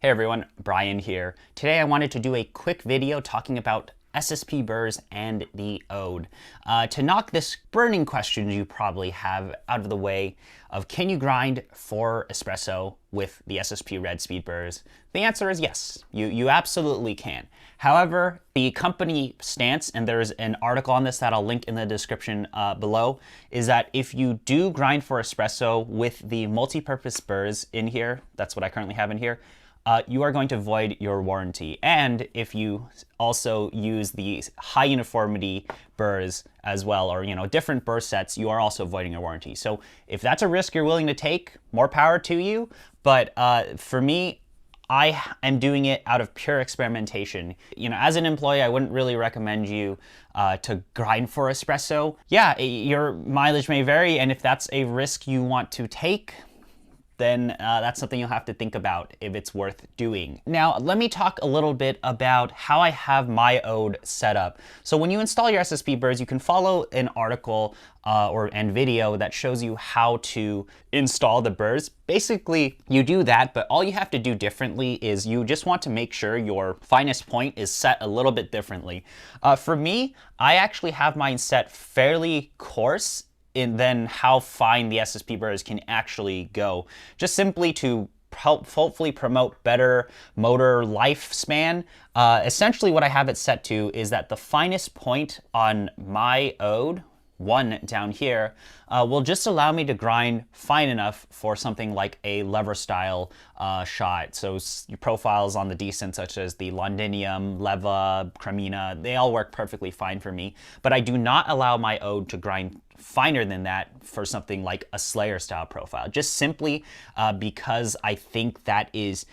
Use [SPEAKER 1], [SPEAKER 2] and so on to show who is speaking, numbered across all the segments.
[SPEAKER 1] Hey everyone, Brian here. Today I wanted to do a quick video talking about SSP Burrs and the Ode. To knock this burning question you probably have out of the way of can you grind for espresso with the SSP Red Speed Burrs? The answer is yes, you absolutely can. However, the company stance, and there's an article on this that I'll link in the description below, is that if you do grind for espresso with the multi-purpose burrs in here, that's what I currently have in here, you are going to void your warranty. And if you also use the high uniformity burrs as well, or different burr sets, you are also voiding your warranty. So if that's a risk you're willing to take, more power to you. But for me, I am doing it out of pure experimentation. As an employee, I wouldn't really recommend you to grind for espresso. Yeah, your mileage may vary, and if that's a risk you want to take, then that's something you'll have to think about if it's worth doing. Now, let me talk a little bit about how I have my Ode set up. So when you install your SSP Burrs, you can follow an article and video that shows you how to install the burrs. Basically, you do that, but all you have to do differently is you just want to make sure your finest point is set a little bit differently. For me, I actually have mine set fairly coarse in then how fine the SSP Burrs can actually go, just simply to help hopefully promote better motor lifespan. Essentially what I have it set to is that the finest point on my Ode, one down here, will just allow me to grind fine enough for something like a lever style shot. So your profiles on the decent, such as the Londinium, Leva, Cremina, they all work perfectly fine for me. But I do not allow my Ode to grind finer than that for something like a Slayer style profile, just simply because I think that is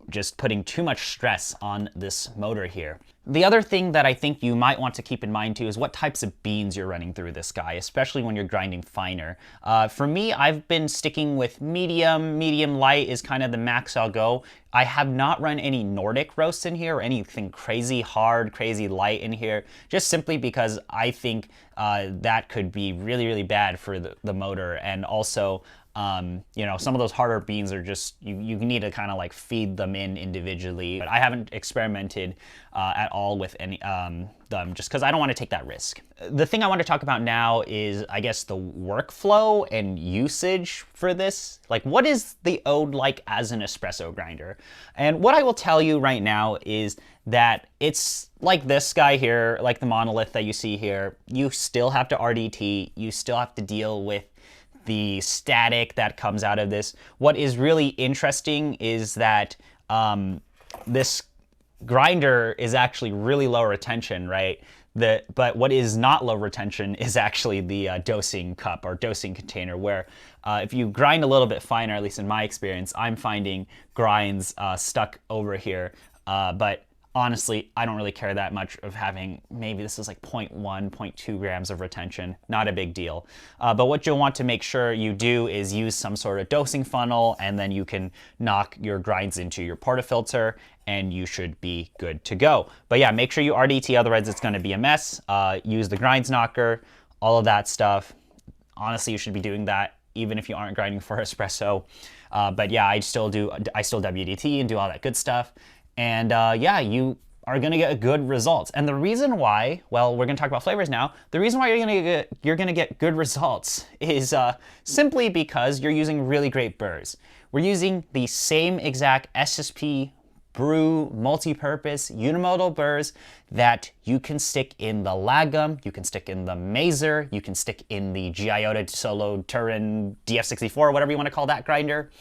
[SPEAKER 1] just putting too much stress on this motor here. The other thing that I think you might want to keep in mind too is what types of beans you're running through this guy, especially when you're grinding finer. For me, I've been sticking with medium. Medium light is kind of the max I'll go. I have not run any Nordic roasts in here or anything crazy hard, crazy light in here, just simply because I think that could be really, really bad for the motor. And also, some of those harder beans are just, you need to kind of like feed them in individually. But I haven't experimented at all with any them just because I don't want to take that risk. The thing I want to talk about now is, I guess, the workflow and usage for this. Like, what is the Ode like as an espresso grinder? And what I will tell you right now is that it's like this guy here, like the monolith that you see here. You still have to RDT, you still have to deal with the static that comes out of this. What is really interesting is that this grinder is actually really low retention, right? But what is not low retention is actually the dosing cup or dosing container, where if you grind a little bit finer, at least in my experience, I'm finding grinds stuck over here. But honestly, I don't really care that much of having, maybe this is like 0.1, 0.2 grams of retention, not a big deal. But what you'll want to make sure you do is use some sort of dosing funnel, and then you can knock your grinds into your portafilter, and you should be good to go. But yeah, make sure you RDT, otherwise it's gonna be a mess. Use the grinds knocker, all of that stuff. Honestly, you should be doing that even if you aren't grinding for espresso. But yeah, I still WDT and do all that good stuff. And yeah, you are gonna get good results. And the reason why, well, we're gonna talk about flavors now. The reason why you're gonna get good results is simply because you're using really great burrs. We're using the same exact SSP brew multi-purpose unimodal burrs that you can stick in the Lagom, you can stick in the Mazer, you can stick in the G-Iota Solo Turin DF64, whatever you want to call that grinder.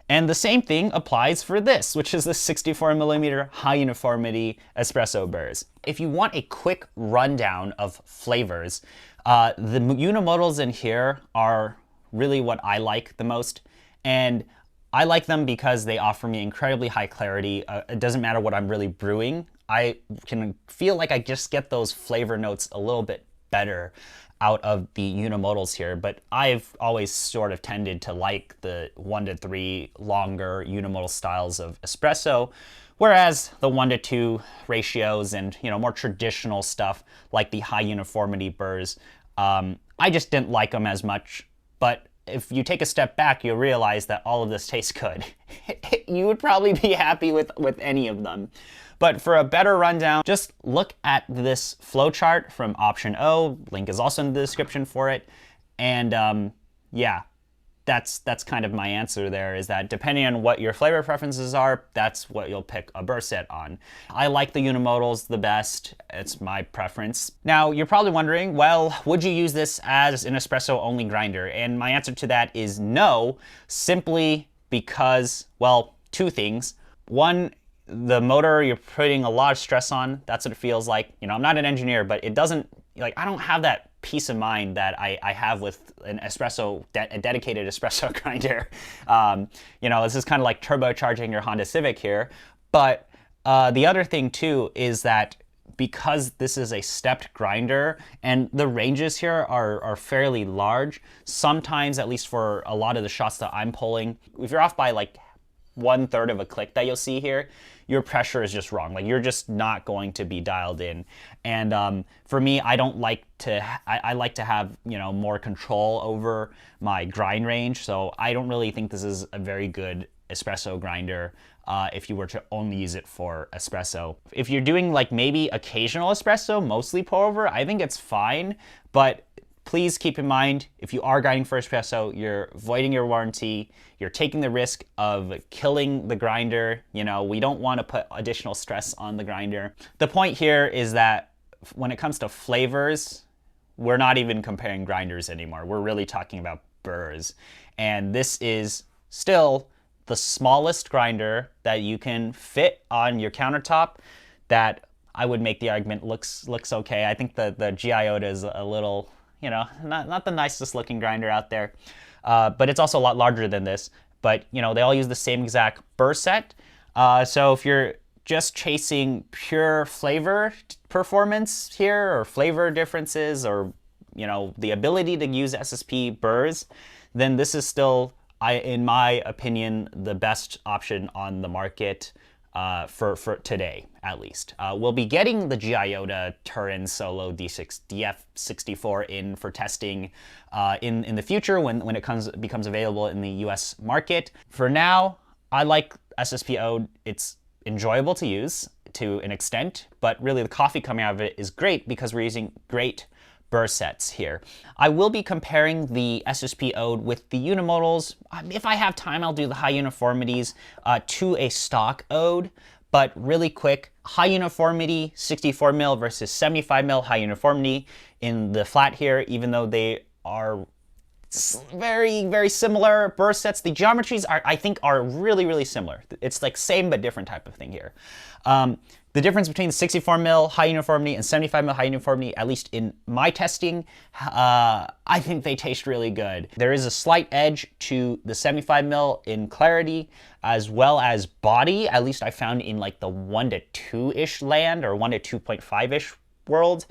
[SPEAKER 1] And the same thing applies for this, which is the 64mm high uniformity espresso burrs. If you want a quick rundown of flavors, the unimodals in here are really what I like the most. And I like them because they offer me incredibly high clarity. It doesn't matter what I'm really brewing. I can feel like I just get those flavor notes a little bit better out of the unimodals here, but I've always sort of tended to like the 1:3 longer unimodal styles of espresso, whereas the 1:2 ratios and more traditional stuff like the high uniformity burrs, I just didn't like them as much. But if you take a step back, you'll realize that all of this tastes good. You would probably be happy with any of them. But for a better rundown, just look at this flowchart from option O. Link is also in the description for it. And yeah, that's kind of my answer there, is that depending on what your flavor preferences are, that's what you'll pick a burr set on. I like the Unimodals the best. It's my preference. Now, you're probably wondering, well, would you use this as an espresso only grinder? And my answer to that is no, simply because, well, two things. One, the motor you're putting a lot of stress on. That's what it feels like. You know, I'm not an engineer, but it doesn't, like, I don't have that peace of mind that I have with an espresso, a dedicated espresso grinder. You know, this is kind of like turbocharging your Honda Civic here. But the other thing too is that because this is a stepped grinder and the ranges here are fairly large, sometimes, at least for a lot of the shots that I'm pulling, if you're off by like 1/3 of a click that you'll see here, your pressure is just wrong. Like, you're just not going to be dialed in. And for me, I don't like to, I like to have, you know, more control over my grind range. So I don't really think this is a very good espresso grinder if you were to only use it for espresso. If you're doing like maybe occasional espresso, mostly pour over, I think it's fine. But please keep in mind, if you are grinding for espresso, you're voiding your warranty, you're taking the risk of killing the grinder. You know, we don't want to put additional stress on the grinder. The point here is that when it comes to flavors, we're not even comparing grinders anymore. We're really talking about burrs. And this is still the smallest grinder that you can fit on your countertop that I would make the argument looks okay. I think the G-Iota is a little, you know, not the nicest looking grinder out there, but it's also a lot larger than this. But, you know, they all use the same exact burr set. So if you're just chasing pure flavor performance here, or flavor differences, or, you know, the ability to use SSP Burrs, then this is still, in my opinion, the best option on the market for today, at least. We'll be getting the G-Iota Turin Solo DF64 in for testing in the future when it becomes available in the US market. For now, I like SSP Ode. It's enjoyable to use to an extent, but really the coffee coming out of it is great because we're using great burr sets here. I will be comparing the SSP Ode with the Unimodals. If I have time, I'll do the high uniformities to a Stock Ode. But really quick, high uniformity 64 mil versus 75 mil high uniformity in the flat here, even though they are very, very similar burr sets. The geometries I think are really, really similar. It's like same but different type of thing here. The difference between 64 mil high uniformity and 75 mil high uniformity, at least in my testing, I think they taste really good. There is a slight edge to the 75 mil in clarity as well as body, at least I found in like the 1 to 2-ish land, or 1 to 2.5-ish world,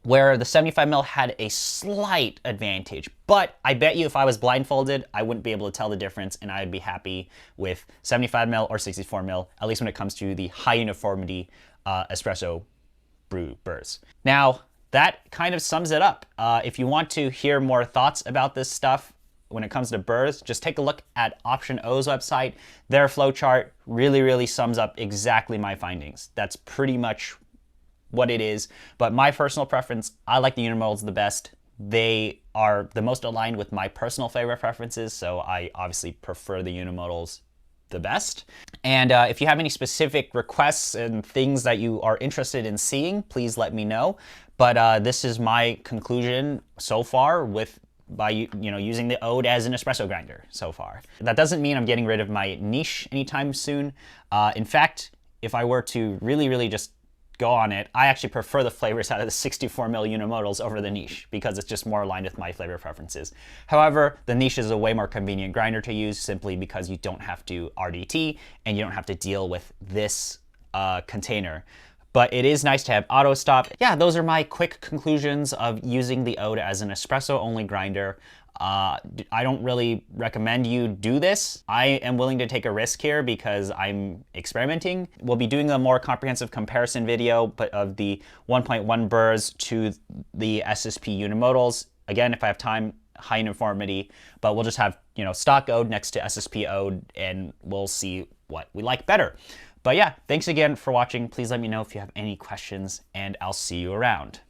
[SPEAKER 1] where the 75 mil had a slight advantage. But I bet you if I was blindfolded, I wouldn't be able to tell the difference, and I'd be happy with 75 mil or 64 mil, at least when it comes to the high uniformity espresso brew burrs. Now, that kind of sums it up. If you want to hear more thoughts about this stuff when it comes to burrs, just take a look at Option O's website. Their flowchart really, really sums up exactly my findings. That's pretty much what it is. But my personal preference, I like the Unimodals the best. They are the most aligned with my personal favorite preferences, so I obviously prefer the Unimodals the best. And if you have any specific requests and things that you are interested in seeing, please let me know. But this is my conclusion so far by using the Ode as an espresso grinder so far. That doesn't mean I'm getting rid of my niche anytime soon. In fact, if I were to really, really just go on it, I actually prefer the flavors out of the 64 mil Unimodals over the niche because it's just more aligned with my flavor preferences. However, the niche is a way more convenient grinder to use simply because you don't have to RDT and you don't have to deal with this container. But it is nice to have auto stop. Yeah, those are my quick conclusions of using the Ode as an espresso only grinder. I don't really recommend you do this. I am willing to take a risk here because I'm experimenting. We'll be doing a more comprehensive comparison video but of the 1.1 burrs to the SSP Unimodals. Again, if I have time, high uniformity, but we'll just have, Stock Ode next to SSP Ode, and we'll see what we like better. But yeah, thanks again for watching. Please let me know if you have any questions, and I'll see you around.